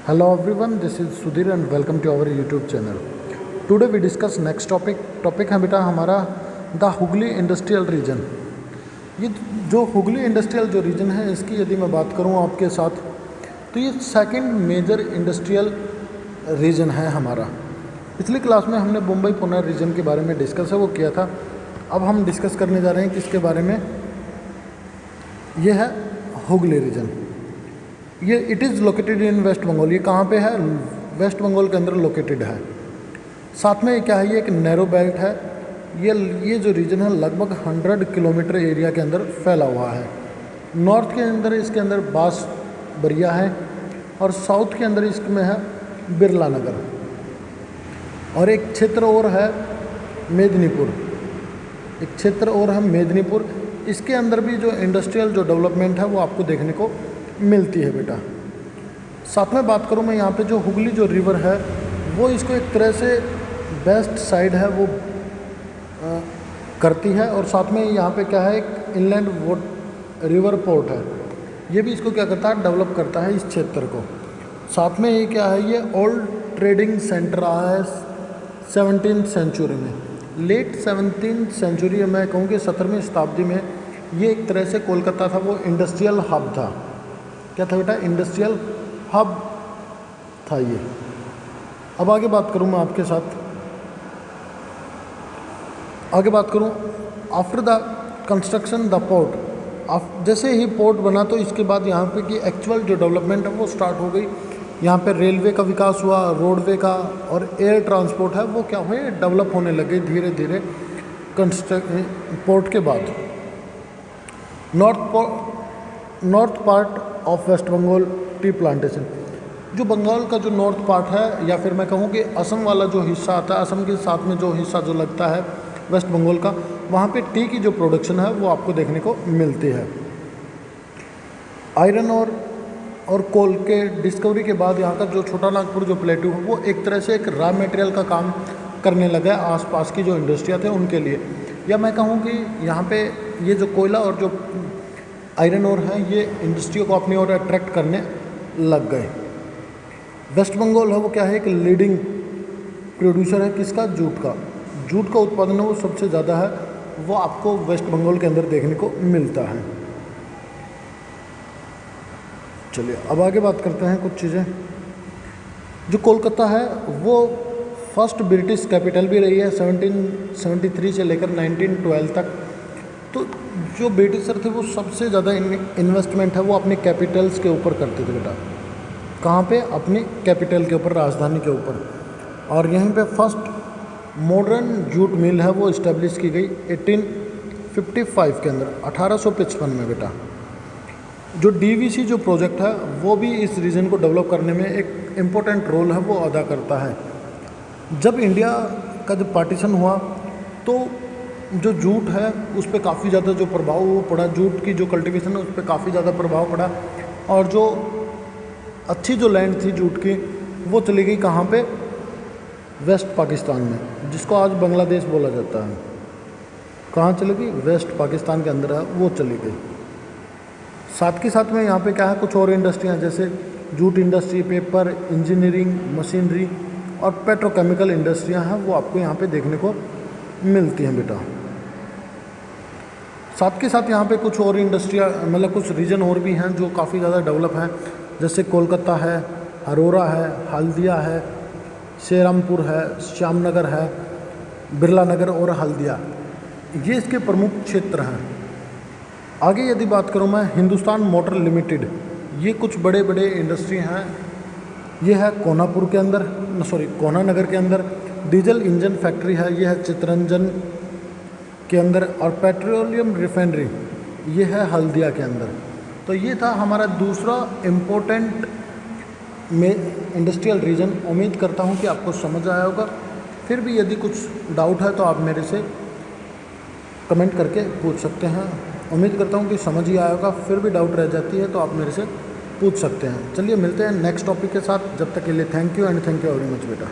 Hello everyone, this is Sudhir and welcome to our YouTube channel. Today we discuss next topic है बेटा हमारा the Hooghly industrial region. ये जो Hooghly industrial जो reason है इसकी यदि मैं बात करूं आपके साथ तो ये सेकंड मेजर इंडस्ट्रियल रीजन है हमारा। पिछली क्लास में हमने मुंबई पुणे रीजन के बारे में डिस्कस है वो किया था। अब हम डिस्कस करने जा रहे हैं किसके बारे में, ये है हुगली रीजन। ये it is located in West Bengal. ये कहाँ पे है? वेस्ट बंगाल के अंदर लोकेटेड है। साथ में क्या है, ये एक नैरो बेल्ट है। ये जो रीजन है लगभग 100 किलोमीटर एरिया के अंदर फैला हुआ है। नॉर्थ के अंदर इसके अंदर बास बरिया है और साउथ के अंदर इसमें है बिरला नगर, और एक क्षेत्र और है मेदिनीपुर। एक क्षेत्र और है मेदिनीपुर। इसके अंदर भी जो इंडस्ट्रियल जो डेवलपमेंट है वो आपको देखने को मिलती है बेटा। साथ में बात करूँ मैं यहाँ पे जो हुगली जो रिवर है वो इसको एक तरह से बेस्ट साइड है वो करती है, और साथ में यहाँ पे क्या है एक इनलैंड रिवर पोर्ट है, ये भी इसको क्या करता है डेवलप करता है इस क्षेत्र को। साथ में ये क्या है, ये ओल्ड ट्रेडिंग सेंटर रहा है 17th सेंचुरी में, लेट 17th सेंचुरी मैं कहूँ कि 17वीं शताब्दी में ये एक तरह से कोलकाता था वो इंडस्ट्रियल हब था। क्या था बेटा? इंडस्ट्रियल हब था ये। अब आगे बात करूँ मैं आपके साथ, आगे बात करूँ after the construction the port. जैसे ही पोर्ट बना तो इसके बाद यहाँ पे की एक्चुअल जो डेवलपमेंट है वो स्टार्ट हो गई। यहाँ पे रेलवे का विकास हुआ, रोडवे का, और एयर ट्रांसपोर्ट है वो क्या हुए डेवलप होने लगे धीरे धीरे पोर्ट के बाद। North part of West Bengal tea plantation, जो बंगाल का जो नॉर्थ पार्ट है, या फिर मैं कहूँ कि असम वाला जो हिस्सा आता है, असम के साथ में जो हिस्सा जो लगता है वेस्ट बंगाल का, वहाँ पे टी की जो प्रोडक्शन है वो आपको देखने को मिलती है। आयरन और कोल के डिस्कवरी के बाद यहाँ का जो छोटा नागपुर जो प्लेटू है वो एक तरह से एक रॉ मटेरियल का काम करने लगा है आसपास की जो इंडस्ट्रियाँ थे उनके लिए। या मैं कहूँ कि यहाँ पे ये जो कोयला और जो आयरन और है ये इंडस्ट्रियों को अपनी ओर अट्रैक्ट करने लग गए। वेस्ट बंगाल है वो क्या है एक लीडिंग प्रोड्यूसर है किसका? जूट का। जूट का उत्पादन है वो सबसे ज़्यादा है वो आपको वेस्ट बंगाल के अंदर देखने को मिलता है। चलिए अब आगे बात करते हैं कुछ चीज़ें। जो कोलकाता है वो फर्स्ट ब्रिटिश कैपिटल भी रही है 1773 से लेकर 1912 तक। तो जो ब्रिटिशर थे वो सबसे ज़्यादा इन्वेस्टमेंट है वो अपने कैपिटल्स के ऊपर करते थे बेटा। कहाँ पे? अपने कैपिटल के ऊपर, राजधानी के ऊपर। और यहीं पे फर्स्ट मॉडर्न जूट मिल है वो इस्टेब्लिश की गई 1855 के अंदर, 1855 में बेटा। जो डीवीसी जो प्रोजेक्ट है वो भी इस रीजन को डेवलप करने में एक इम्पोर्टेंट रोल है वो अदा करता है। जब इंडिया का जब पार्टीशन हुआ तो जो जूट है उस पर काफ़ी ज़्यादा जो प्रभाव वो पड़ा, जूट की जो कल्टीवेशन है उस पर काफ़ी ज़्यादा प्रभाव पड़ा, और जो अच्छी जो लैंड थी जूट की वो चली गई कहाँ पे? वेस्ट पाकिस्तान में, जिसको आज बांग्लादेश बोला जाता है। कहाँ चली गई? वेस्ट पाकिस्तान के अंदर है वो चली गई। साथ के साथ में यहाँ पे क्या है कुछ और इंडस्ट्रियाँ जैसे jute industry, paper, engineering, machinery और पेट्रोकेमिकल इंडस्ट्रियाँ हैं वो आपको यहाँ पे देखने को मिलती हैं बेटा। साथ के साथ यहाँ पे कुछ और इंडस्ट्रियाँ मतलब कुछ रीजन और भी हैं जो काफ़ी ज़्यादा डेवलप हैं, जैसे कोलकाता है, अरोरा है, हल्दिया है, श्रीरामपुर है, श्यामनगर है, बिरला नगर और हल्दिया, ये इसके प्रमुख क्षेत्र हैं। आगे यदि बात करूँ मैं हिंदुस्तान मोटर लिमिटेड, ये कुछ बड़े बड़े इंडस्ट्री हैं। ये है कोनापुर के अंदर, कोना नगर के अंदर। डीजल इंजन फैक्ट्री है, ये है चित्तरंजन के अंदर, और पेट्रोलियम रिफाइनरी ये है हल्दिया के अंदर। तो ये था हमारा दूसरा इम्पोर्टेंट में इंडस्ट्रियल रीजन। उम्मीद करता हूँ कि आपको समझ आया होगा। फिर भी यदि कुछ डाउट है तो आप मेरे से कमेंट करके पूछ सकते हैं। उम्मीद करता हूँ कि समझ ही आया होगा। फिर भी डाउट रह जाती है तो आप मेरे से पूछ सकते हैं। चलिए मिलते हैं नेक्स्ट टॉपिक के साथ। जब तक के लिए thank you and thank you very much बेटा।